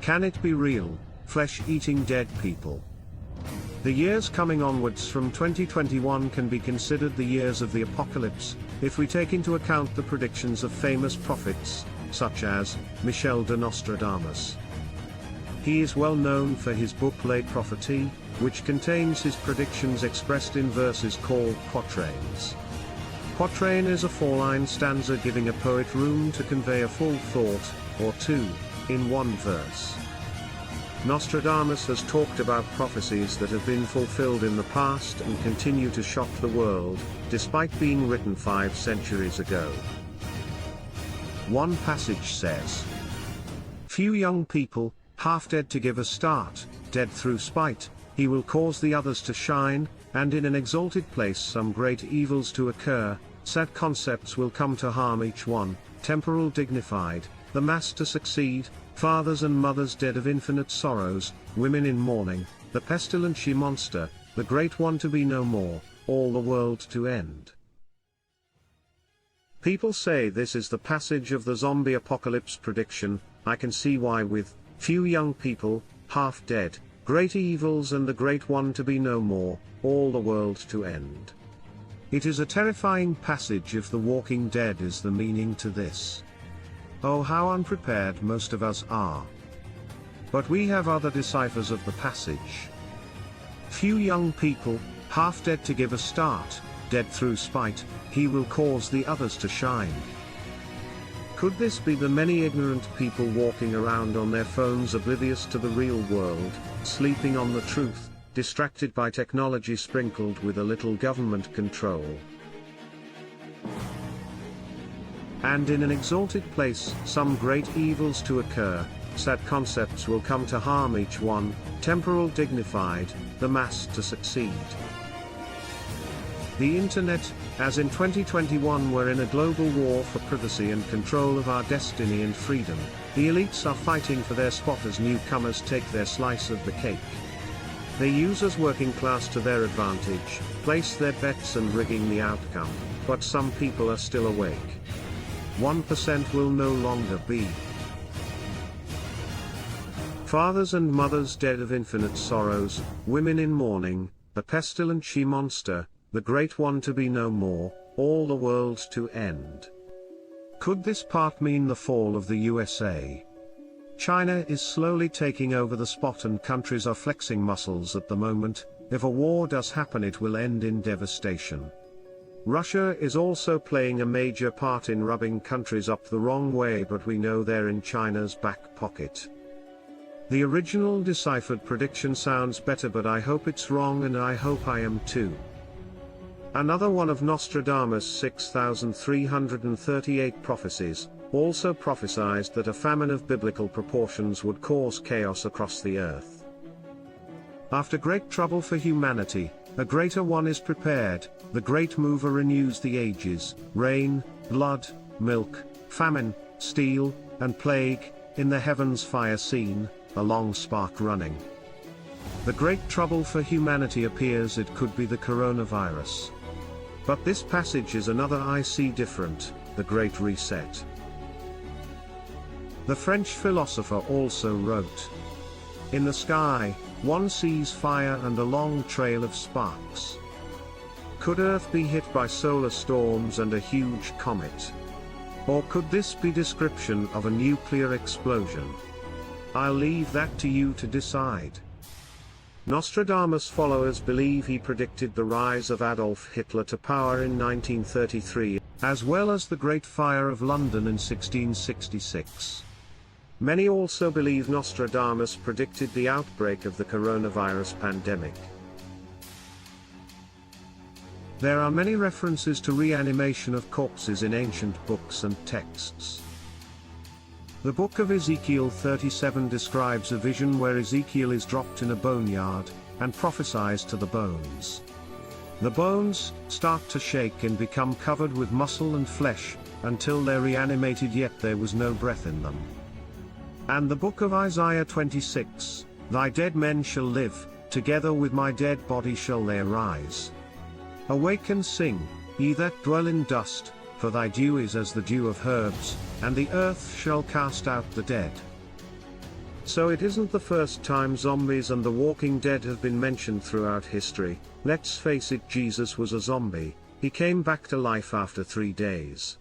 Can it be real, flesh-eating dead people? The years coming onwards from 2021 can be considered the years of the apocalypse, if we take into account the predictions of famous prophets, such as Michel de Nostradamus. He is well known for his book Les Prophéties, which contains his predictions expressed in verses called quatrains. Quatrain is a four-line stanza giving a poet room to convey a full thought, or two, in one verse. Nostradamus has talked about prophecies that have been fulfilled in the past and continue to shock the world, despite being written 5 centuries ago. One passage says, "Few young people, half dead to give a start, dead through spite, he will cause the others to shine, and in an exalted place some great evils to occur, sad concepts will come to harm each one, temporal dignified, the mass to succeed, fathers and mothers dead of infinite sorrows, women in mourning, the pestilent she-monster, the great one to be no more, all the world to end." People say this is the passage of the zombie apocalypse prediction. I can see why. With few young people, half dead, great evils and the great one to be no more, all the world to end. It is a terrifying passage if the Walking Dead is the meaning to this. Oh, how unprepared most of us are. But we have other deciphers of the passage. Few young people, half dead to give a start, dead through spite, he will cause the others to shine. Could this be the many ignorant people walking around on their phones oblivious to the real world, sleeping on the truth, distracted by technology sprinkled with a little government control? And in an exalted place, some great evils to occur, sad concepts will come to harm each one, temporal dignified, the mass to succeed. The internet, as in 2021 we're in a global war for privacy and control of our destiny and freedom, the elites are fighting for their spot as newcomers take their slice of the cake. They use us working class to their advantage, place their bets and rigging the outcome, but some people are still awake. 1% will no longer be. Fathers and mothers dead of infinite sorrows, women in mourning, the pestilent she-monster, the great one to be no more, all the world to end. Could this part mean the fall of the USA? China is slowly taking over the spot and countries are flexing muscles at the moment. If a war does happen, it will end in devastation. Russia is also playing a major part in rubbing countries up the wrong way, but we know they're in China's back pocket. The original deciphered prediction sounds better, but I hope it's wrong, and I hope I am too. Another one of Nostradamus' 6,338 prophecies also prophesied that a famine of biblical proportions would cause chaos across the earth. After great trouble for humanity, a greater one is prepared. The great mover renews the ages, rain, blood, milk, famine, steel, and plague, in the heavens fire seen, a long spark running. The great trouble for humanity appears, it could be the coronavirus. But this passage is another I see different, the Great Reset. The French philosopher also wrote, "In the sky, one sees fire and a long trail of sparks." Could Earth be hit by solar storms and a huge comet? Or could this be description of a nuclear explosion? I'll leave that to you to decide. Nostradamus followers believe he predicted the rise of Adolf Hitler to power in 1933, as well as the Great Fire of London in 1666. Many also believe Nostradamus predicted the outbreak of the coronavirus pandemic. There are many references to reanimation of corpses in ancient books and texts. The book of Ezekiel 37 describes a vision where Ezekiel is dropped in a boneyard, and prophesies to the bones. The bones start to shake and become covered with muscle and flesh, until they're reanimated, yet there was no breath in them. And the book of Isaiah 26, "Thy dead men shall live, together with my dead body shall they arise. Awake and sing, ye that dwell in dust, for thy dew is as the dew of herbs, and the earth shall cast out the dead." So it isn't the first time zombies and the Walking Dead have been mentioned throughout history. Let's face it, Jesus was a zombie. He came back to life after 3 days.